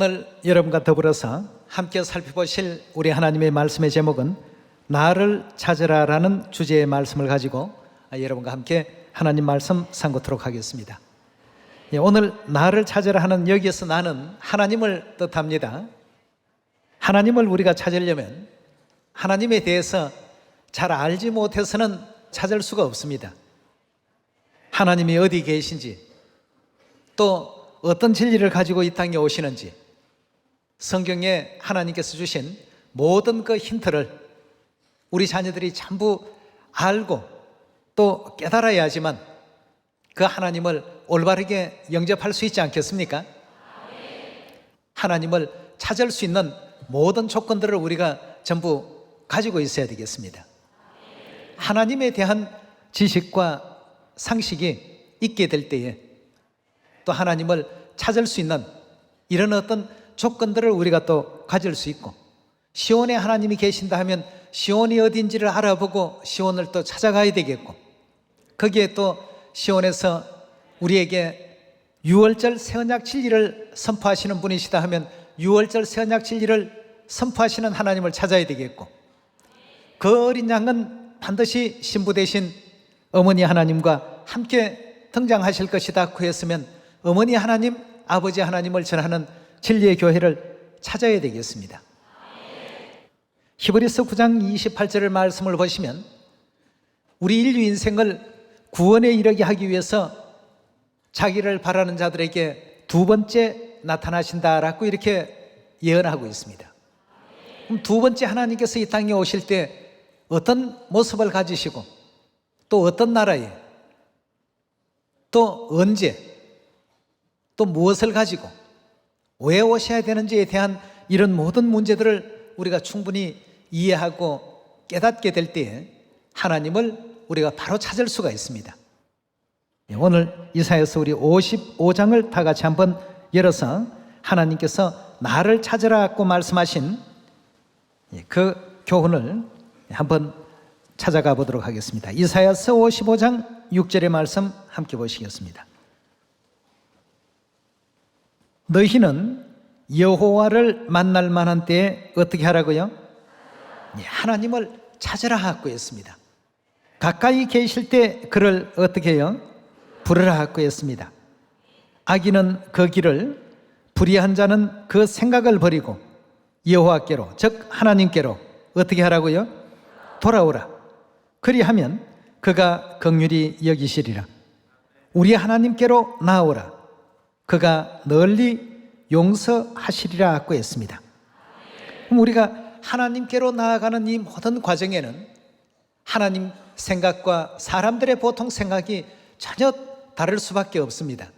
오늘 여러분과 더불어서 함께 살펴보실 우리 하나님의 말씀의 제목은 나를 찾으라라는 주제의 말씀을 가지고 여러분과 함께 하나님 말씀 상고토록 하겠습니다. 오늘 나를 찾으라 하는 여기에서 나는 하나님을 뜻합니다. 하나님을 우리가 찾으려면 하나님에 대해서 잘 알지 못해서는 찾을 수가 없습니다. 하나님이 어디 계신지, 또 어떤 진리를 가지고 이 땅에 오시는지, 성경에 하나님께서 주신 모든 그 힌트를 우리 자녀들이 전부 알고 또 깨달아야지만 그 하나님을 올바르게 영접할 수 있지 않겠습니까? 하나님을 찾을 수 있는 모든 조건들을 우리가 전부 가지고 있어야 되겠습니다. 하나님에 대한 지식과 상식이 있게 될 때에 또 하나님을 찾을 수 있는 이런 어떤 조건들을 우리가 또 가질 수 있고, 시온에 하나님이 계신다 하면 시온이 어딘지를 알아보고 시온을 또 찾아가야 되겠고, 거기에 또 시온에서 우리에게 유월절 새언약 진리를 선포하시는 분이시다 하면 유월절 새언약 진리를 선포하시는 하나님을 찾아야 되겠고, 그 어린 양은 반드시 신부 되신 어머니 하나님과 함께 등장하실 것이다 구했으면 어머니 하나님, 아버지 하나님을 전하는 진리의 교회를 찾아야 되겠습니다. 히브리서 9장 28절의 말씀을 보시면 우리 인류 인생을 구원에 이르게 하기 위해서 자기를 바라는 자들에게 두 번째 나타나신다라고 이렇게 예언하고 있습니다. 그럼 두 번째 하나님께서 이 땅에 오실 때 어떤 모습을 가지시고 또 어떤 나라에 또 언제 또 무엇을 가지고 왜 오셔야 되는지에 대한 이런 모든 문제들을 우리가 충분히 이해하고 깨닫게 될 때에 하나님을 우리가 바로 찾을 수가 있습니다. 오늘 이사야서 우리 55장을 다 같이 한번 열어서 하나님께서 나를 찾으라고 말씀하신 그 교훈을 한번 찾아가 보도록 하겠습니다. 이사야서 55장 6절의 말씀 함께 보시겠습니다. 너희는 여호와를 만날 만한 때에 어떻게 하라고요? 하나님을 찾으라 하고 했습니다. 가까이 계실 때 그를 어떻게 해요? 부르라 하고 했습니다. 악인은 그 길을, 불의한 자는 그 생각을 버리고 여호와께로, 즉 하나님께로 어떻게 하라고요? 돌아오라. 그리하면 그가 긍휼히 여기시리라. 우리 하나님께로 나오라. 그가 널리 용서하시리라 하고 했습니다. 그럼 우리가 하나님께로 나아가는 이 모든 과정에는 하나님 생각과 사람들의 보통 생각이 전혀 다를 수밖에 없습니다.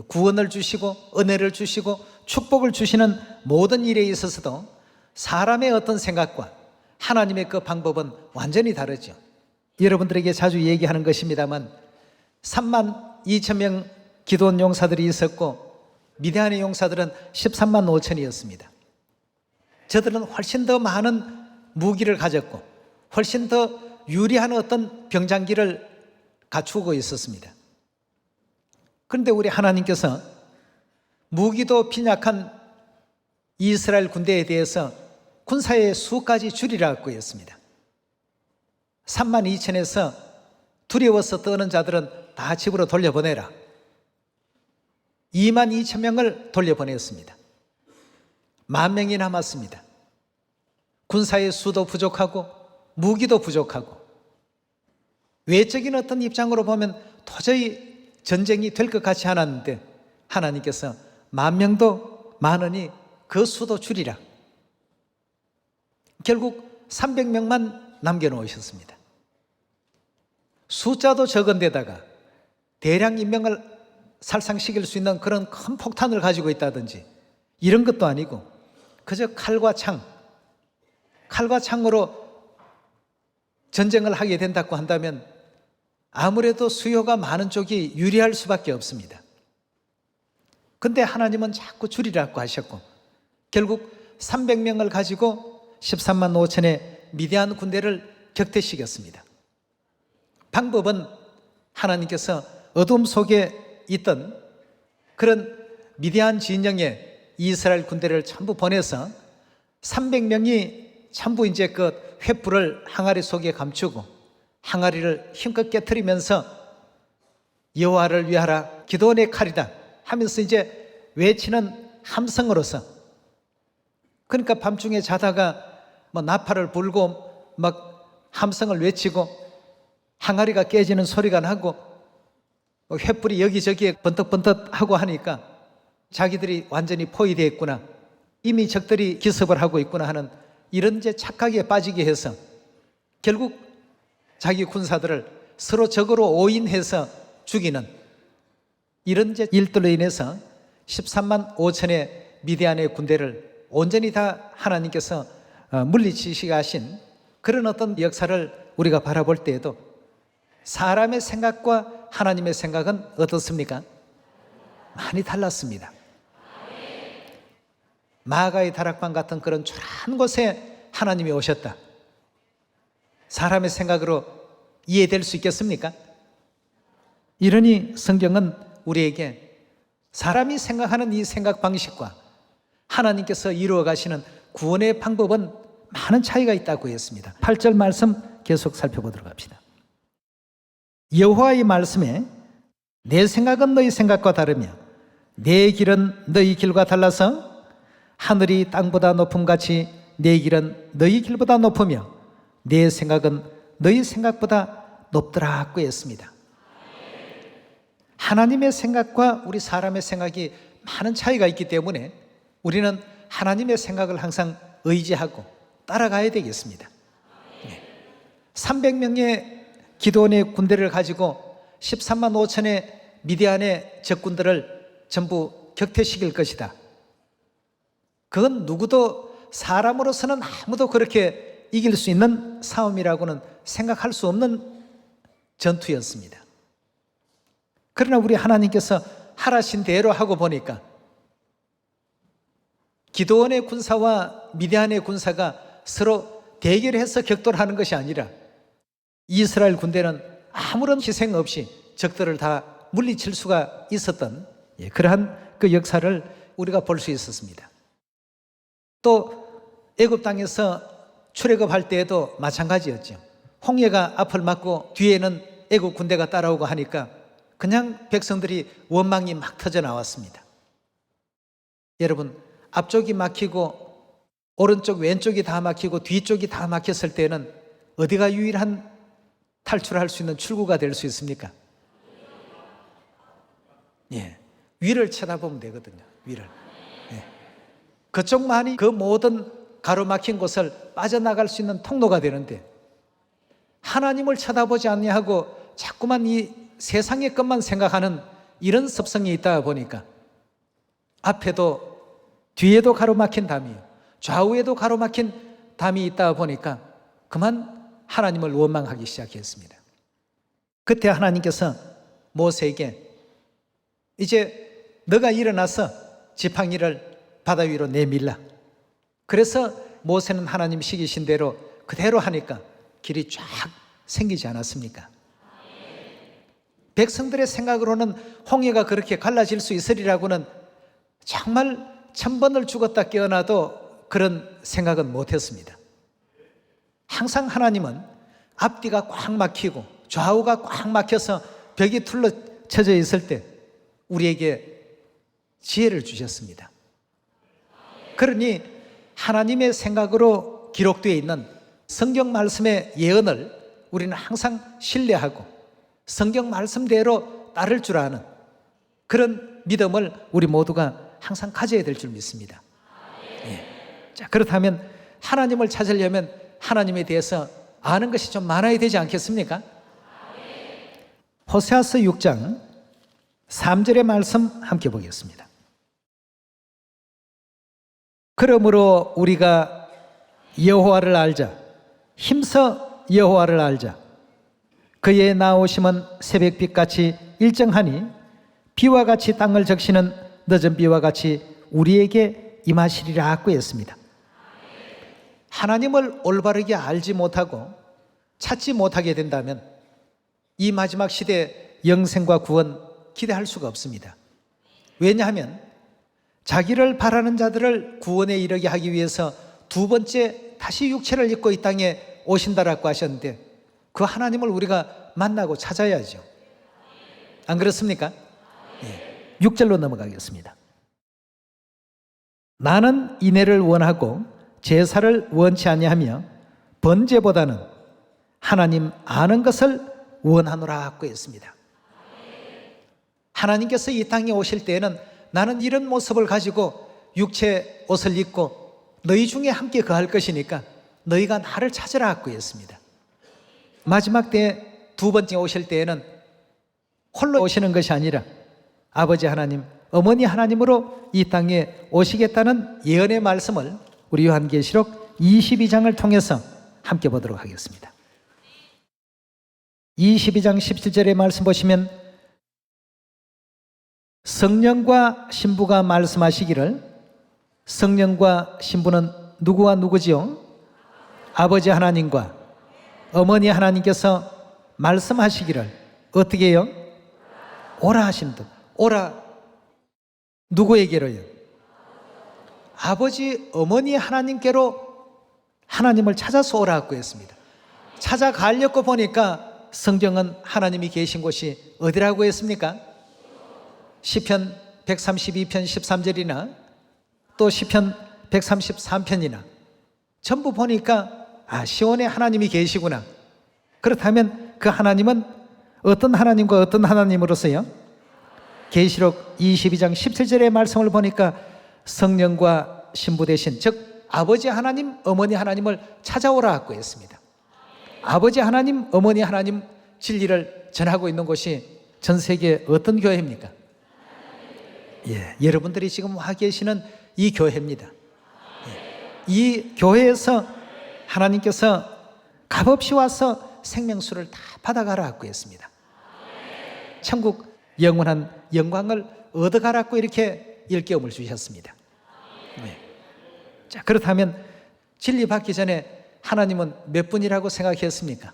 구원을 주시고 은혜를 주시고 축복을 주시는 모든 일에 있어서도 사람의 어떤 생각과 하나님의 그 방법은 완전히 다르죠. 여러분들에게 자주 얘기하는 것입니다만 32,000명 기도원 용사들이 있었고 미디안의 용사들은 13만 5천이었습니다. 저들은 훨씬 더 많은 무기를 가졌고 훨씬 더 유리한 어떤 병장기를 갖추고 있었습니다. 그런데 우리 하나님께서 무기도 빈약한 이스라엘 군대에 대해서 군사의 수까지 줄이라고 했습니다. 32,000에서 두려워서 떠는 자들은 다 집으로 돌려보내라. 22,000명을 돌려보냈습니다. 10,000명이 남았습니다. 군사의 수도 부족하고 무기도 부족하고 외적인 어떤 입장으로 보면 도저히 전쟁이 될 것 같지 않았는데 하나님께서 10,000명도 많으니 그 수도 줄이라. 결국 300명만 남겨놓으셨습니다. 숫자도 적은 데다가 대량 인명을 살상시킬 수 있는 그런 큰 폭탄을 가지고 있다든지 이런 것도 아니고 그저 칼과 창으로 전쟁을 하게 된다고 한다면 아무래도 수요가 많은 쪽이 유리할 수밖에 없습니다. 근데 하나님은 자꾸 줄이라고 하셨고 결국 300명을 가지고 13만 5천의 미디안 군대를 격퇴시켰습니다. 방법은 하나님께서 어둠 속에 있던 그런 미디안 진영에 이스라엘 군대를 전부 보내서 300명이 전부 이제 그 횃불을 항아리 속에 감추고 항아리를 힘껏 깨트리면서 여호와를 위하라 기도원의 칼이다 하면서 이제 외치는 함성으로서, 그러니까 밤중에 자다가 뭐 나팔을 불고 막 함성을 외치고 항아리가 깨지는 소리가 나고 횃불이 여기저기에 번뜩번뜩하고 하니까 자기들이 완전히 포위되어 있구나, 이미 적들이 기습을 하고 있구나 하는 이런 이제 착각에 빠지게 해서 결국 자기 군사들을 서로 적으로 오인해서 죽이는 이런 이제 일들로 인해서 13만 5천의 미디안의 군대를 온전히 다 하나님께서 물리치시게 하신 그런 어떤 역사를 우리가 바라볼 때에도 사람의 생각과 하나님의 생각은 어떻습니까? 많이 달랐습니다. 마가의 다락방 같은 그런 초라한 곳에 하나님이 오셨다. 사람의 생각으로 이해될 수 있겠습니까? 이러니 성경은 우리에게 사람이 생각하는 이 생각 방식과 하나님께서 이루어 가시는 구원의 방법은 많은 차이가 있다고 했습니다. 8절 말씀 계속 살펴보도록 합시다. 여호와의 말씀에 내 생각은 너희 생각과 다르며 내 길은 너희 길과 달라서 하늘이 땅보다 높음같이 내 길은 너희 길보다 높으며 내 생각은 너희 생각보다 높더라고 했습니다. 하나님의 생각과 우리 사람의 생각이 많은 차이가 있기 때문에 우리는 하나님의 생각을 항상 의지하고 따라가야 되겠습니다. 300명의 기드온의 군대를 가지고 13만 5천의 미디안의 적군들을 전부 격퇴시킬 것이다. 그건 누구도 사람으로서는 아무도 그렇게 이길 수 있는 싸움이라고는 생각할 수 없는 전투였습니다. 그러나 우리 하나님께서 하라신 대로 하고 보니까 기드온의 군사와 미디안의 군사가 서로 대결해서 격돌하는 것이 아니라 이스라엘 군대는 아무런 희생 없이 적들을 다 물리칠 수가 있었던 그러한 그 역사를 우리가 볼 수 있었습니다. 또 애굽 땅에서 출애굽할 때에도 마찬가지였죠. 홍해가 앞을 막고 뒤에는 애굽 군대가 따라오고 하니까 그냥 백성들이 원망이 막 터져 나왔습니다. 여러분, 앞쪽이 막히고 오른쪽 왼쪽이 다 막히고 뒤쪽이 다 막혔을 때는 어디가 유일한 탈출할 수 있는 출구가 될 수 있습니까? 위를 쳐다보면 되거든요. 위를. 그쪽만이 그 모든 가로막힌 곳을 빠져나갈 수 있는 통로가 되는데 하나님을 쳐다보지 않냐하고 자꾸만 이 세상의 것만 생각하는 이런 습성이 있다 보니까 앞에도 뒤에도 가로막힌 담이, 좌우에도 가로막힌 담이 있다 보니까 그만 하나님을 원망하기 시작했습니다. 그때 하나님께서 모세에게 이제 너가 일어나서 지팡이를 바다 위로 내밀라. 그래서 모세는 하나님 시키신 대로 그대로 하니까 길이 쫙 생기지 않았습니까? 백성들의 생각으로는 홍해가 그렇게 갈라질 수 있으리라고는 정말 1000번을 죽었다 깨어나도 그런 생각은 못했습니다. 항상 하나님은 앞뒤가 꽉 막히고 좌우가 꽉 막혀서 벽이 둘러쳐져 있을 때 우리에게 지혜를 주셨습니다. 그러니 하나님의 생각으로 기록되어 있는 성경 말씀의 예언을 우리는 항상 신뢰하고 성경 말씀대로 따를 줄 아는 그런 믿음을 우리 모두가 항상 가져야 될 줄 믿습니다. 자, 그렇다면 하나님을 찾으려면 하나님에 대해서 아는 것이 좀 많아야 되지 않겠습니까? 호세아서 6장 3절의 말씀 함께 보겠습니다. 그러므로 우리가 여호와를 알자. 힘써 여호와를 알자. 그의 나오심은 새벽빛같이 일정하니 비와 같이 땅을 적시는 늦은 비와 같이 우리에게 임하시리라고 했습니다. 하나님을 올바르게 알지 못하고 찾지 못하게 된다면 이 마지막 시대의 영생과 구원 기대할 수가 없습니다. 왜냐하면 자기를 바라는 자들을 구원에 이르게 하기 위해서 두 번째 다시 육체를 입고 이 땅에 오신다라고 하셨는데, 그 하나님을 우리가 만나고 찾아야죠. 안 그렇습니까? 6절로 넘어가겠습니다. 나는 인애를 원하고 제사를 원치 아니하며 번제보다는 하나님 아는 것을 원하노라고 했습니다. 하나님께서 이 땅에 오실 때에는 나는 이런 모습을 가지고 육체 옷을 입고 너희 중에 함께 거할 것이니까 너희가 나를 찾으라고 했습니다. 마지막 때 두 번째 오실 때에는 홀로 오시는 것이 아니라 아버지 하나님, 어머니 하나님으로 이 땅에 오시겠다는 예언의 말씀을 우리 요한계시록 22장을 통해서 함께 보도록 하겠습니다. 22장 17절의 말씀 보시면 성령과 신부가 말씀하시기를, 성령과 신부는 누구와 누구지요? 아버지 하나님과 어머니 하나님께서 말씀하시기를 어떻게 해요? 오라 하신 듯. 오라 누구에게로요? 아버지 어머니 하나님께로 하나님을 찾아서 오라고 했습니다. 찾아가려고 보니까 성경은 하나님이 계신 곳이 어디라고 했습니까? 시편 132편 13절이나 또 시편 133편이나 전부 보니까 시온에 하나님이 계시구나. 그렇다면 그 하나님은 어떤 하나님과 어떤 하나님으로서요? 계시록 22장 17절의 말씀을 보니까 성령과 신부 대신, 즉 아버지 하나님, 어머니 하나님을 찾아오라고 했습니다. 아버지 하나님, 어머니 하나님 진리를 전하고 있는 곳이 전 세계 어떤 교회입니까? 여러분들이 지금 와 계시는 이 교회입니다. 이 교회에서 하나님께서 값없이 와서 생명수를 다 받아가라고 했습니다. 천국 영원한 영광을 얻어가라고 이렇게 일깨움을 주셨습니다. 자, 그렇다면 진리 받기 전에 하나님은 몇 분이라고 생각했습니까?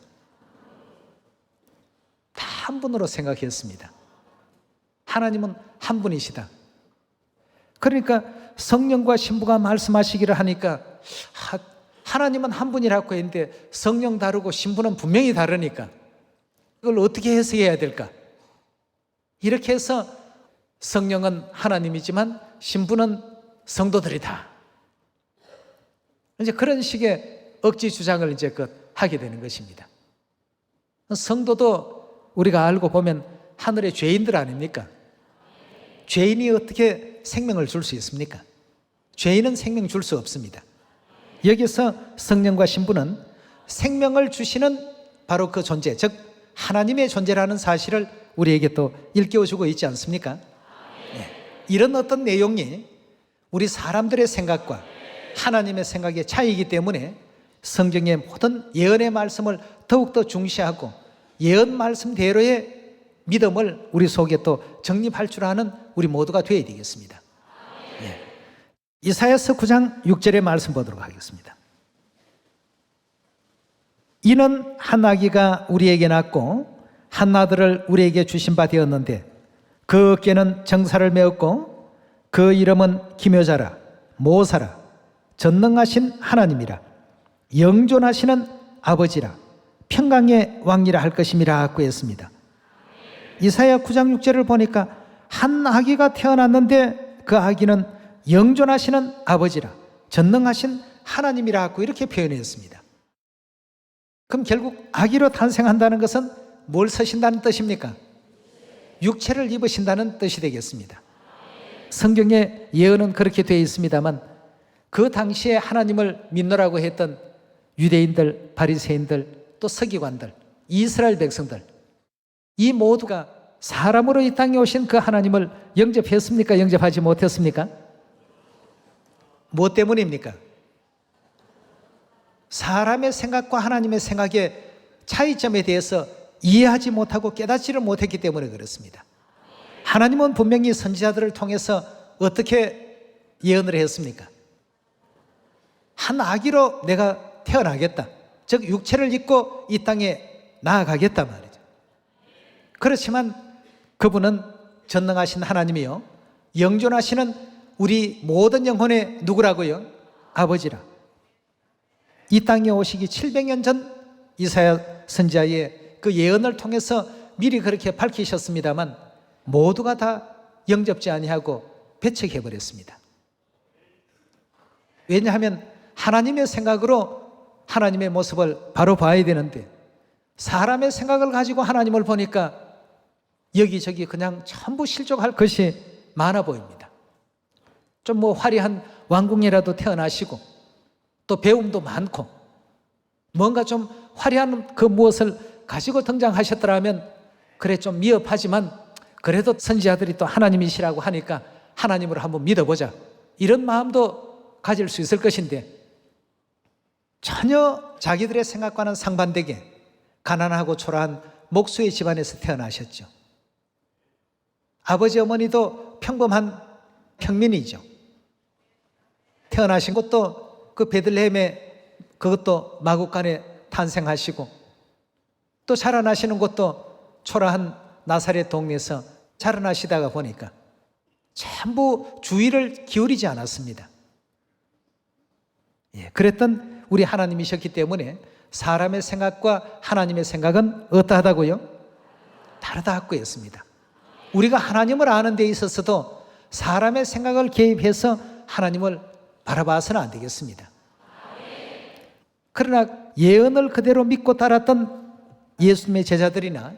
다 한 분으로 생각했습니다. 하나님은 한 분이시다. 그러니까 성령과 신부가 말씀하시기를 하니까 하나님은 한 분이라고 했는데 성령 다르고 신부는 분명히 다르니까 이걸 어떻게 해석해야 될까? 이렇게 해서 성령은 하나님이지만 신부는 성도들이다. 이제 그런 식의 억지 주장을 이제 하게 되는 것입니다. 성도도 우리가 알고 보면 하늘의 죄인들 아닙니까? 죄인이 어떻게 생명을 줄 수 있습니까? 죄인은 생명 줄 수 없습니다. 여기서 성령과 신부는 생명을 주시는 바로 그 존재, 즉 하나님의 존재라는 사실을 우리에게 또 일깨워주고 있지 않습니까? 이런 어떤 내용이 우리 사람들의 생각과 하나님의 생각의 차이이기 때문에 성경의 모든 예언의 말씀을 더욱더 중시하고 예언 말씀대로의 믿음을 우리 속에 또 정립할 줄 아는 우리 모두가 되어야 되겠습니다. 이사야서 9장 6절의 말씀 보도록 하겠습니다. 이는 한 아기가 우리에게 낳고 한 아들을 우리에게 주신 바 되었는데 그 어깨는 정사를 메었고 그 이름은 기묘자라 모사라 전능하신 하나님이라 영존하시는 아버지라 평강의 왕이라 할 것임이라고 했습니다. 이사야 9장 6절을 보니까 한 아기가 태어났는데 그 아기는 영존하시는 아버지라 전능하신 하나님이라고 이렇게 표현했습니다. 그럼 결국 아기로 탄생한다는 것은 뭘 서신다는 뜻입니까? 육체를 입으신다는 뜻이 되겠습니다. 성경의 예언은 그렇게 되어 있습니다만 그 당시에 하나님을 믿노라고 했던 유대인들, 바리새인들, 또 서기관들, 이스라엘 백성들, 이 모두가 사람으로 이 땅에 오신 그 하나님을 영접했습니까? 영접하지 못했습니까? 무엇 때문입니까? 사람의 생각과 하나님의 생각의 차이점에 대해서 이해하지 못하고 깨닫지를 못했기 때문에 그렇습니다. 하나님은 분명히 선지자들을 통해서 어떻게 예언을 했습니까? 한 아기로 내가 태어나겠다. 즉 육체를 입고 이 땅에 나아가겠다 말이죠. 그렇지만 그분은 전능하신 하나님이요 영존하시는 우리 모든 영혼의 누구라고요? 아버지라. 이 땅에 오시기 700년 전 이사야 선지자의 그 예언을 통해서 미리 그렇게 밝히셨습니다만 모두가 다 영접지 아니하고 배척해 버렸습니다. 왜냐하면 하나님의 생각으로 하나님의 모습을 바로 봐야 되는데 사람의 생각을 가지고 하나님을 보니까 여기저기 그냥 전부 실족할 것이 많아 보입니다. 좀 뭐 화려한 왕궁이라도 태어나시고 또 배움도 많고 뭔가 좀 화려한 그 무엇을 가지고 등장하셨더라면 그래 좀 미흡하지만 그래도 선지자들이 또 하나님이시라고 하니까 하나님으로 한번 믿어보자 이런 마음도 가질 수 있을 것인데 전혀 자기들의 생각과는 상반되게 가난하고 초라한 목수의 집안에서 태어나셨죠. 아버지 어머니도 평범한 평민이죠. 태어나신 것도 그 베들레헴에 그것도 마국간에 탄생하시고 또 자라나시는 것도 초라한 나사렛 동네에서 자라나시다가 보니까 전부 주의를 기울이지 않았습니다. 그랬던 우리 하나님이셨기 때문에 사람의 생각과 하나님의 생각은 어떠하다고요? 다르다고 했습니다. 우리가 하나님을 아는 데 있어서도 사람의 생각을 개입해서 하나님을 바라봐서는 안 되겠습니다. 그러나 예언을 그대로 믿고 따랐던 예수님의 제자들이나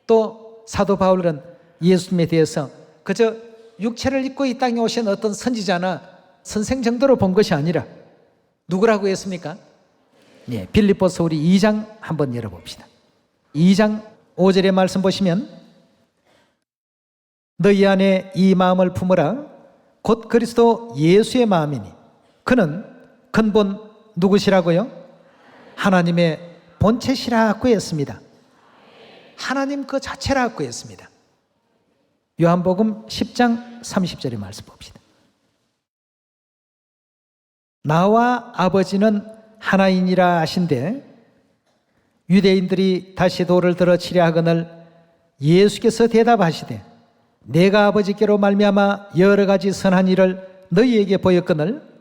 또 사도 바울은 예수님에 대해서 그저 육체를 입고 이 땅에 오신 어떤 선지자나 선생 정도로 본 것이 아니라 누구라고 했습니까? 빌립보서 우리 2장 한번 열어봅시다. 2장 5절의 말씀 보시면 너희 안에 이 마음을 품으라 곧 그리스도 예수의 마음이니 그는 근본 누구시라고요? 하나님의 본체시라고 했습니다. 하나님 그 자체라고 했습니다. 요한복음 10장 30절의 말씀 봅시다. 나와 아버지는 하나이니라 하신대 유대인들이 다시 돌을 들어 치려 하거늘 예수께서 대답하시되 내가 아버지께로 말미암아 여러 가지 선한 일을 너희에게 보였거늘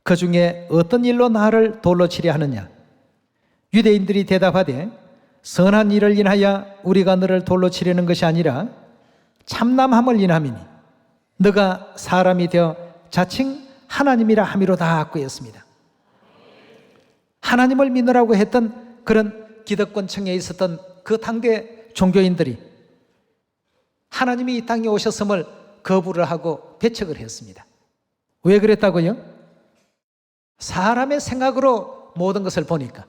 그 중에 어떤 일로 나를 돌로 치려 하느냐? 유대인들이 대답하되 선한 일을 인하여 우리가 너를 돌로 치려는 것이 아니라 참남함을 인함이니 너가 사람이 되어 자칭 하나님이라 함이로다 하고 했습니다. 하나님을 믿으라고 했던 그런 기득권층에 있었던 그 당대 종교인들이 하나님이 이 땅에 오셨음을 거부를 하고 배척을 했습니다. 왜 그랬다고요? 사람의 생각으로 모든 것을 보니까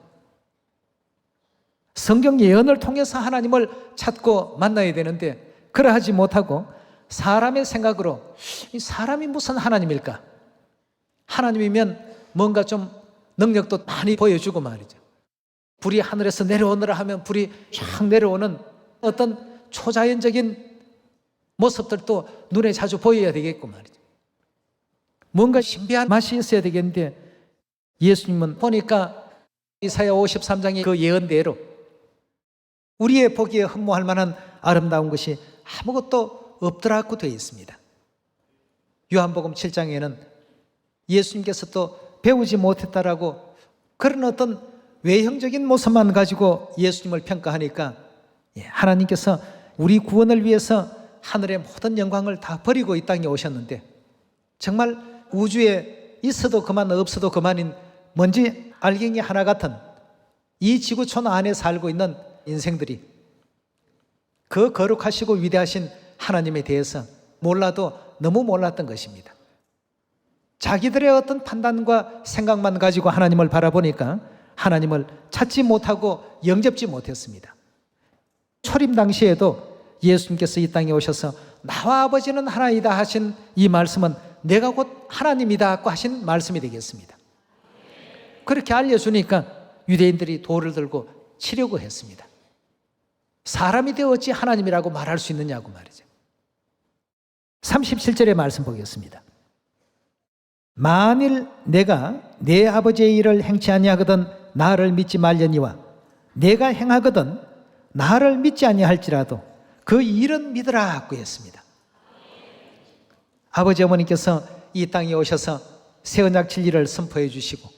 성경 예언을 통해서 하나님을 찾고 만나야 되는데 그러하지 못하고 사람의 생각으로 이 사람이 무슨 하나님일까? 하나님이면 뭔가 좀 능력도 많이 보여주고 말이죠. 불이 하늘에서 내려오느라 하면 불이 쫙 내려오는 어떤 초자연적인 모습들도 눈에 자주 보여야 되겠고 말이죠. 뭔가 신비한 맛이 있어야 되겠는데 예수님은 보니까 이사야 53장의 그 예언대로 우리의 보기에 흠모할 만한 아름다운 것이 아무것도 없더라고 되어 있습니다. 요한복음 7장에는 예수님께서 또 배우지 못했다라고 그런 어떤 외형적인 모습만 가지고 예수님을 평가하니까 하나님께서 우리 구원을 위해서 하늘의 모든 영광을 다 버리고 이 땅에 오셨는데 정말 우주에 있어도 그만 없어도 그만인 먼지 알갱이 하나 같은 이 지구촌 안에 살고 있는 인생들이 그 거룩하시고 위대하신 하나님에 대해서 몰라도 너무 몰랐던 것입니다. 자기들의 어떤 판단과 생각만 가지고 하나님을 바라보니까 하나님을 찾지 못하고 영접지 못했습니다. 초림 당시에도 예수님께서 이 땅에 오셔서 나와 아버지는 하나이다 하신 이 말씀은 내가 곧 하나님이다 하신 말씀이 되겠습니다. 그렇게 알려주니까 유대인들이 돌을 들고 치려고 했습니다. 사람이 되어 어찌 하나님이라고 말할 수 있느냐고 말이죠. 37절의 말씀 보겠습니다. 만일 내가 내 아버지의 일을 행치 아니하거든 나를 믿지 말려니와 내가 행하거든 나를 믿지 아니할지라도 그 일은 믿으라 하고 했습니다. 아버지 어머니께서 이 땅에 오셔서 새 언약 진리를 선포해 주시고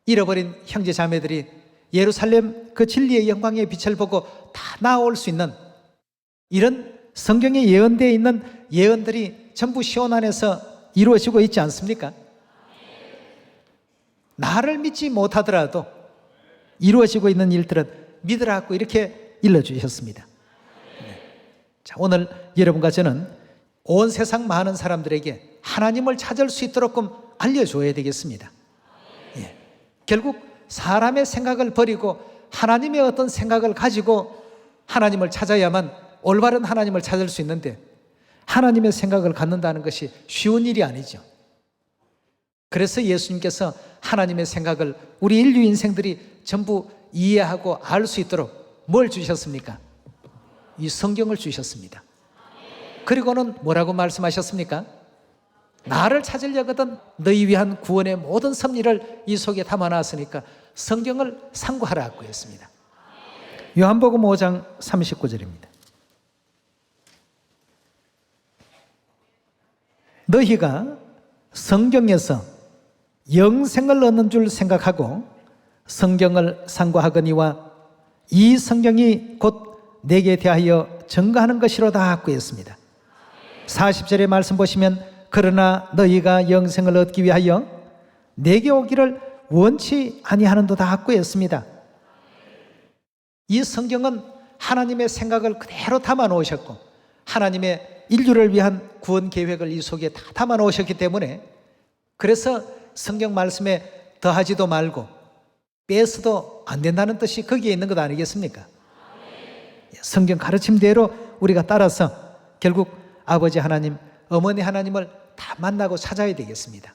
잃어버린 형제 자매들이 예루살렘 그 진리의 영광의 빛을 보고 다 나아올 수 있는 이런 성경에 예언되어 있는 예언들이 전부 시온 안에서 이루어지고 있지 않습니까? 나를 믿지 못하더라도 이루어지고 있는 일들은 믿으라고 이렇게 일러주셨습니다. 자, 오늘 여러분과 저는 온 세상 많은 사람들에게 하나님을 찾을 수 있도록 알려줘야 되겠습니다. 예. 결국 사람의 생각을 버리고 하나님의 어떤 생각을 가지고 하나님을 찾아야만 올바른 하나님을 찾을 수 있는데 하나님의 생각을 갖는다는 것이 쉬운 일이 아니죠. 그래서 예수님께서 하나님의 생각을 우리 인류 인생들이 전부 이해하고 알 수 있도록 뭘 주셨습니까? 이 성경을 주셨습니다. 그리고는 뭐라고 말씀하셨습니까? 나를 찾으려거든 너희 위한 구원의 모든 섭리를 이 속에 담아놨으니까 성경을 상고하라고 했습니다. 요한복음 5장 39절입니다. 너희가 성경에서 영생을 얻는 줄 생각하고 성경을 상고하거니와 이 성경이 곧 내게 대하여 증거하는 것이로다 하고 했습니다. 40절의 말씀 보시면 그러나 너희가 영생을 얻기 위하여 내게 오기를 원치 아니하는도다 하고 했습니다. 이 성경은 하나님의 생각을 그대로 담아 놓으셨고 하나님의 인류를 위한 구원 계획을 이 속에 다 담아 놓으셨기 때문에 그래서 성경 말씀에 더하지도 말고 빼서도 안 된다는 뜻이 거기에 있는 것 아니겠습니까? 성경 가르침대로 우리가 따라서 결국 아버지 하나님, 어머니 하나님을 다 만나고 찾아야 되겠습니다.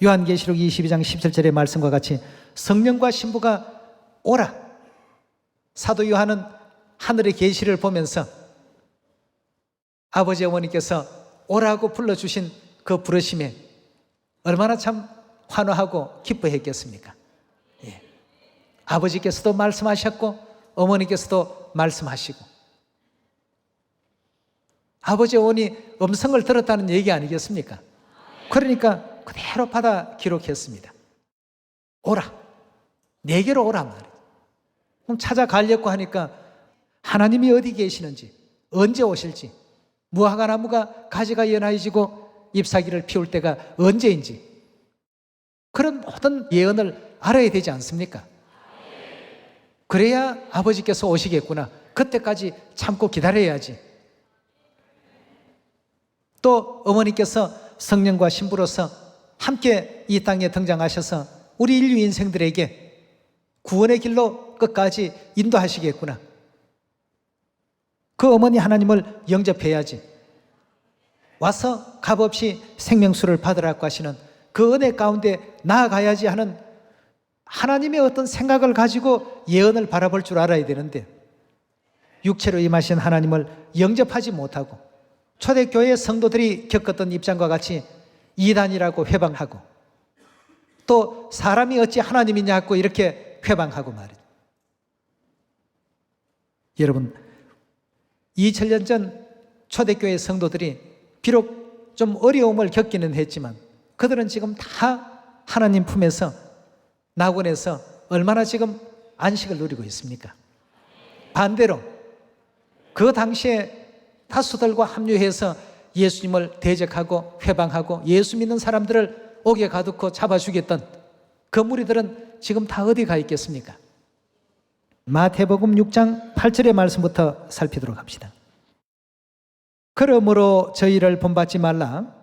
요한계시록 22장 17절의 말씀과 같이 성령과 신부가 오라. 사도 요한은 하늘의 계시를 보면서 아버지 어머니께서 오라고 불러주신 그 부르심에 얼마나 참 환호하고 기뻐했겠습니까? 예. 아버지께서도 말씀하셨고 어머니께서도 말씀하시고 아버지 어머니 음성을 들었다는 얘기 아니겠습니까? 그러니까 그대로 받아 기록했습니다. 오라. 내게로 오란 말이에요. 그럼 찾아가려고 하니까 하나님이 어디 계시는지 언제 오실지 무화과나무가 가지가 연하여지고 잎사귀를 피울 때가 언제인지 그런 모든 예언을 알아야 되지 않습니까? 그래야 아버지께서 오시겠구나. 그때까지 참고 기다려야지. 또 어머니께서 성령과 신부로서 함께 이 땅에 등장하셔서 우리 인류 인생들에게 구원의 길로 끝까지 인도하시겠구나. 그 어머니 하나님을 영접해야지. 와서 값없이 생명수를 받으라고 하시는 그 은혜 가운데 나아가야지 하는 하나님의 어떤 생각을 가지고 예언을 바라볼 줄 알아야 되는데 육체로 임하신 하나님을 영접하지 못하고 초대교회 성도들이 겪었던 입장과 같이 이단이라고 회방하고 또 사람이 어찌 하나님이냐고 이렇게 회방하고 말이죠. 여러분 2000년 전 초대교회 성도들이 비록 좀 어려움을 겪기는 했지만 그들은 지금 다 하나님 품에서 낙원에서 얼마나 지금 안식을 누리고 있습니까? 반대로 그 당시에 다수들과 합류해서 예수님을 대적하고 회방하고 예수 믿는 사람들을 옥에 가두고 잡아주겠던 그 무리들은 지금 다 어디 가 있겠습니까? 마태복음 6장 8절의 말씀부터 살피도록 합시다. 그러므로 저희를 본받지 말라.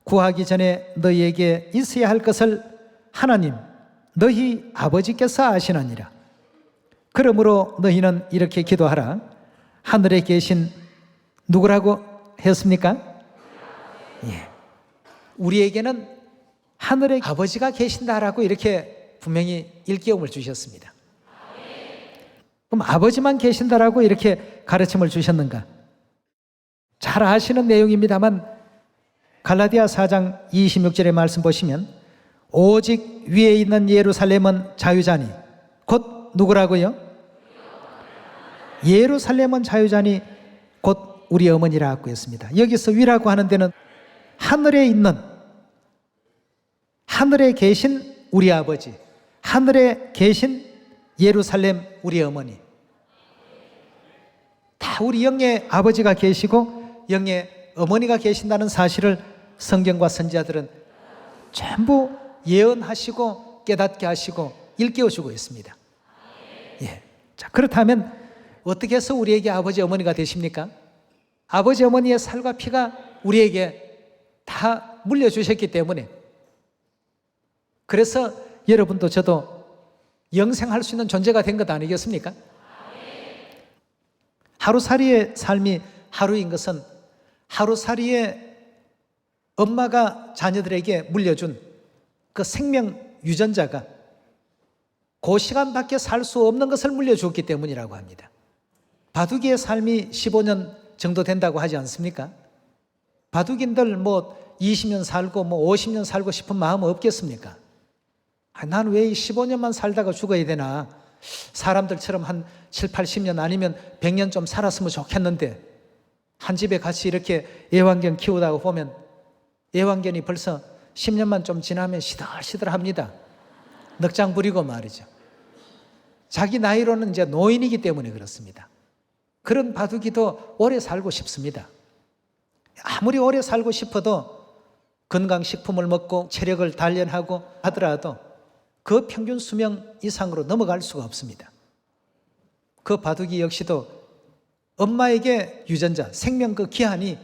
구하기 전에 너희에게 있어야 할 것을 하나님 너희 아버지께서 아시느니라. 그러므로 너희는 이렇게 기도하라. 하늘에 계신 누구라고 했습니까? 예. 우리에게는 하늘에 아버지가 계신다라고 이렇게 분명히 일깨움을 주셨습니다. 그럼 아버지만 계신다라고 이렇게 가르침을 주셨는가? 잘 아시는 내용입니다만 갈라디아 4장 26절의 말씀 보시면 오직 위에 있는 예루살렘은 자유자니 곧 누구라고요? 예루살렘은 자유자니 곧 우리 어머니라고 했습니다. 여기서 위라고 하는 데는 하늘에 있는, 하늘에 계신 우리 아버지, 하늘에 계신 예루살렘 우리 어머니, 다 우리 영의 아버지가 계시고 영의 어머니가 계신다는 사실을 성경과 선지자들은 전부 예언하시고 깨닫게 하시고 일깨워주고 있습니다. 예. 자, 그렇다면 어떻게 해서 우리에게 아버지 어머니가 되십니까? 아버지 어머니의 살과 피가 우리에게 다 물려주셨기 때문에, 그래서 여러분도 저도 영생할 수 있는 존재가 된 것 아니겠습니까? 하루살이의 삶이 하루인 것은 하루살이의 엄마가 자녀들에게 물려준 그 생명 유전자가 그 시간밖에 살 수 없는 것을 물려주었기 때문이라고 합니다. 바둑이의 삶이 15년 정도 된다고 하지 않습니까? 바둑인들 20년 살고 50년 살고 싶은 마음 없겠습니까? 난 왜 15년만 살다가 죽어야 되나? 사람들처럼 한 7, 80년 아니면 100년 좀 살았으면 좋겠는데, 한 집에 같이 이렇게 애완견 키우다가 보면 애완견이 벌써 10년만 좀 지나면 시들시들합니다. 넉장 부리고 말이죠. 자기 나이로는 이제 노인이기 때문에 그렇습니다. 그런 바둑이도 오래 살고 싶습니다. 아무리 오래 살고 싶어도 건강식품을 먹고 체력을 단련하고 하더라도 그 평균 수명 이상으로 넘어갈 수가 없습니다. 그 바둑이 역시도 엄마에게 유전자, 생명 그 기한이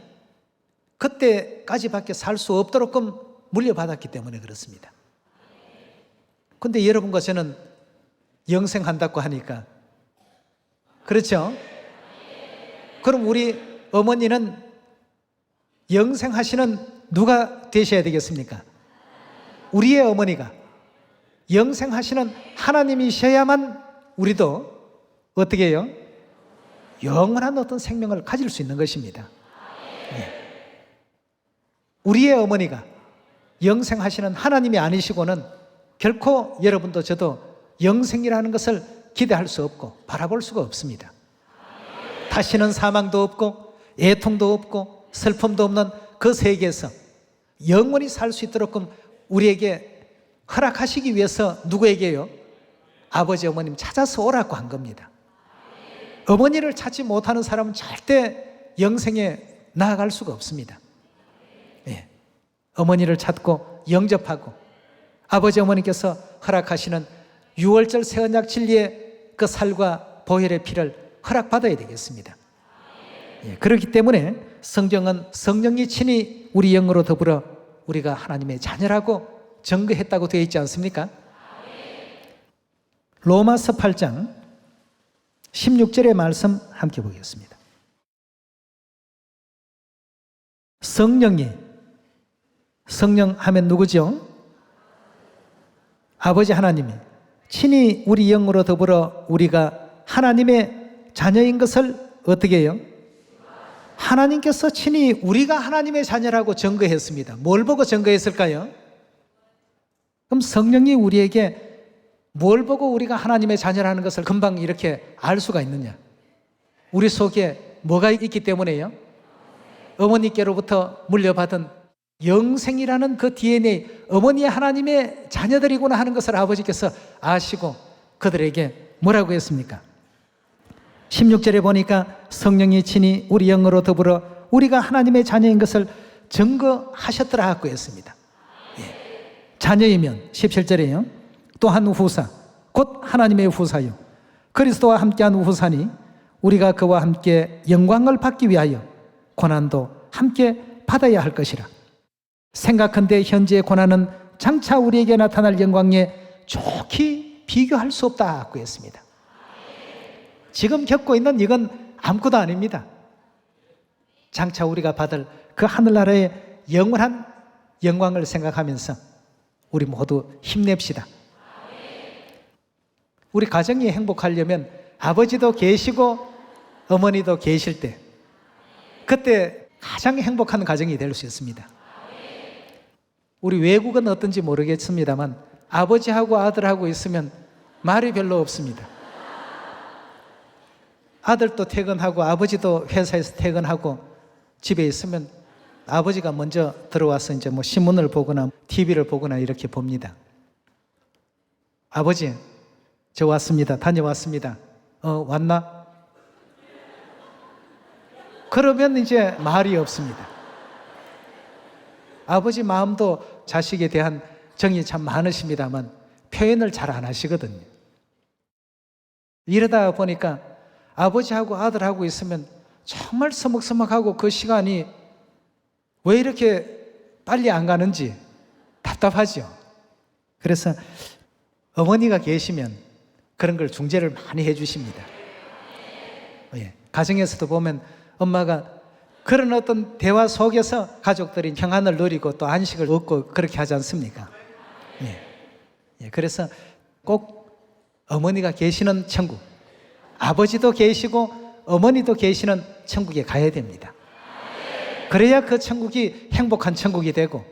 그때까지밖에 살 수 없도록끔 물려받았기 때문에 그렇습니다. 그런데 여러분과 저는 영생한다고 하니까, 그렇죠? 그럼 우리 어머니는 영생하시는 누가 되셔야 되겠습니까? 우리의 어머니가 영생하시는 하나님이셔야만 우리도 어떻게 해요? 영원한 어떤 생명을 가질 수 있는 것입니다. 네. 우리의 어머니가 영생하시는 하나님이 아니시고는 결코 여러분도 저도 영생이라는 것을 기대할 수 없고 바라볼 수가 없습니다. 다시는 사망도 없고 애통도 없고 슬픔도 없는 그 세계에서 영원히 살 수 있도록 우리에게 허락하시기 위해서 누구에게요? 아버지 어머님 찾아서 오라고 한 겁니다. 어머니를 찾지 못하는 사람은 절대 영생에 나아갈 수가 없습니다. 예. 어머니를 찾고 영접하고 아버지 어머니께서 허락하시는 유월절 새언약 진리의 그 살과 보혈의 피를 허락받아야 되겠습니다. 예. 그렇기 때문에 성경은 성령이 친히 우리 영으로 더불어 우리가 하나님의 자녀라고 증거했다고 되어 있지 않습니까? 로마서 8장 16절의 말씀 함께 보겠습니다. 성령 하면 누구죠? 아버지 하나님이 친히 우리 영으로 더불어 우리가 하나님의 자녀인 것을 어떻게 해요? 하나님께서 친히 우리가 하나님의 자녀라고 증거했습니다. 뭘 보고 증거했을까요? 그럼 성령이 우리에게 뭘 보고 우리가 하나님의 자녀라는 것을 금방 이렇게 알 수가 있느냐? 우리 속에 뭐가 있기 때문에요? 어머니께로부터 물려받은 영생이라는 그 DNA, 어머니의 하나님의 자녀들이구나 하는 것을 아버지께서 아시고 그들에게 뭐라고 했습니까? 16절에 보니까 성령이 친히 우리 영으로 더불어 우리가 하나님의 자녀인 것을 증거하셨더라 하고 했습니다. 예. 자녀이면 17절에요. 또한 후사, 곧 하나님의 후사요 그리스도와 함께한 후사니 우리가 그와 함께 영광을 받기 위하여 고난도 함께 받아야 할 것이라. 생각한데 현재의 고난은 장차 우리에게 나타날 영광에 좋게 비교할 수 없다 하고 했습니다. 지금 겪고 있는 이건 아무것도 아닙니다. 장차 우리가 받을 그 하늘나라의 영원한 영광을 생각하면서 우리 모두 힘냅시다. 우리 가정이 행복하려면 아버지도 계시고 어머니도 계실 때 그때 가장 행복한 가정이 될 수 있습니다. 우리 외국은 어떤지 모르겠습니다만 아버지하고 아들하고 있으면 말이 별로 없습니다. 아들도 퇴근하고 아버지도 회사에서 퇴근하고 집에 있으면 아버지가 먼저 들어와서 이제 뭐 신문을 보거나 TV를 보거나 이렇게 봅니다. 아버지, 저 왔습니다. 다녀왔습니다. 왔나? 그러면 이제 말이 없습니다. 아버지 마음도 자식에 대한 정이 참 많으십니다만 표현을 잘 안 하시거든요. 이러다 보니까 아버지하고 아들하고 있으면 정말 서먹서먹하고 그 시간이 왜 이렇게 빨리 안 가는지 답답하죠. 그래서 어머니가 계시면 그런 걸 중재를 많이 해주십니다. 예, 가정에서도 보면 엄마가 그런 어떤 대화 속에서 가족들이 평안을 누리고 또 안식을 얻고 그렇게 하지 않습니까? 예, 그래서 꼭 어머니가 계시는 천국, 아버지도 계시고 어머니도 계시는 천국에 가야 됩니다. 그래야 그 천국이 행복한 천국이 되고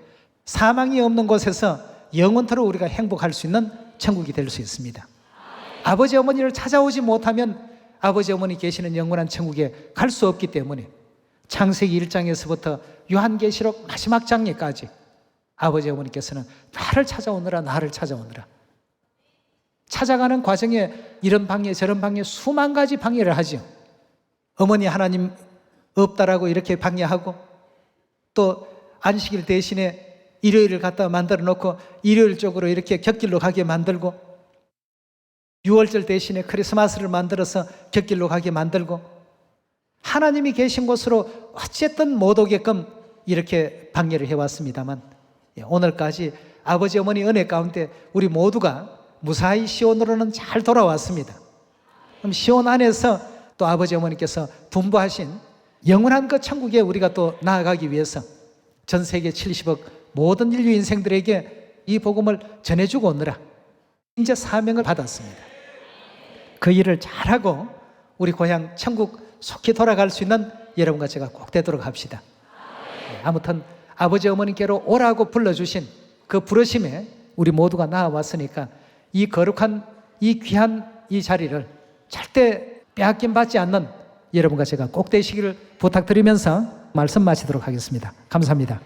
사망이 없는 곳에서 영원토록 우리가 행복할 수 있는 천국이 될 수 있습니다. 아버지 어머니를 찾아오지 못하면 아버지 어머니 계시는 영원한 천국에 갈 수 없기 때문에 창세기 1장에서부터 요한계시록 마지막 장에까지 아버지 어머니께서는 나를 찾아오느라 나를 찾아오느라 찾아가는 과정에 이런 방해 저런 방해 수만 가지 방해를 하죠. 어머니 하나님 없다라고 이렇게 방해하고 또 안식일 대신에 일요일을 갖다 만들어 놓고 일요일 쪽으로 이렇게 곁길로 가게 만들고 6월절 대신에 크리스마스를 만들어서 곁길로 가게 만들고 하나님이 계신 곳으로 어쨌든 못 오게끔 이렇게 방해를 해왔습니다만 오늘까지 아버지 어머니 은혜 가운데 우리 모두가 무사히 시온으로는 잘 돌아왔습니다. 그럼 시온 안에서 또 아버지 어머니께서 분부하신 영원한 그 천국에 우리가 또 나아가기 위해서 전 세계 70억 모든 인류 인생들에게 이 복음을 전해주고 오느라 이제 사명을 받았습니다. 그 일을 잘하고 우리 고향 천국 속히 돌아갈 수 있는 여러분과 제가 꼭 되도록 합시다. 아무튼 아버지 어머니께로 오라고 불러주신 그 부르심에 우리 모두가 나아왔으니까 이 거룩한 이 귀한 이 자리를 절대 빼앗김 받지 않는 여러분과 제가 꼭 되시기를 부탁드리면서 말씀 마치도록 하겠습니다. 감사합니다.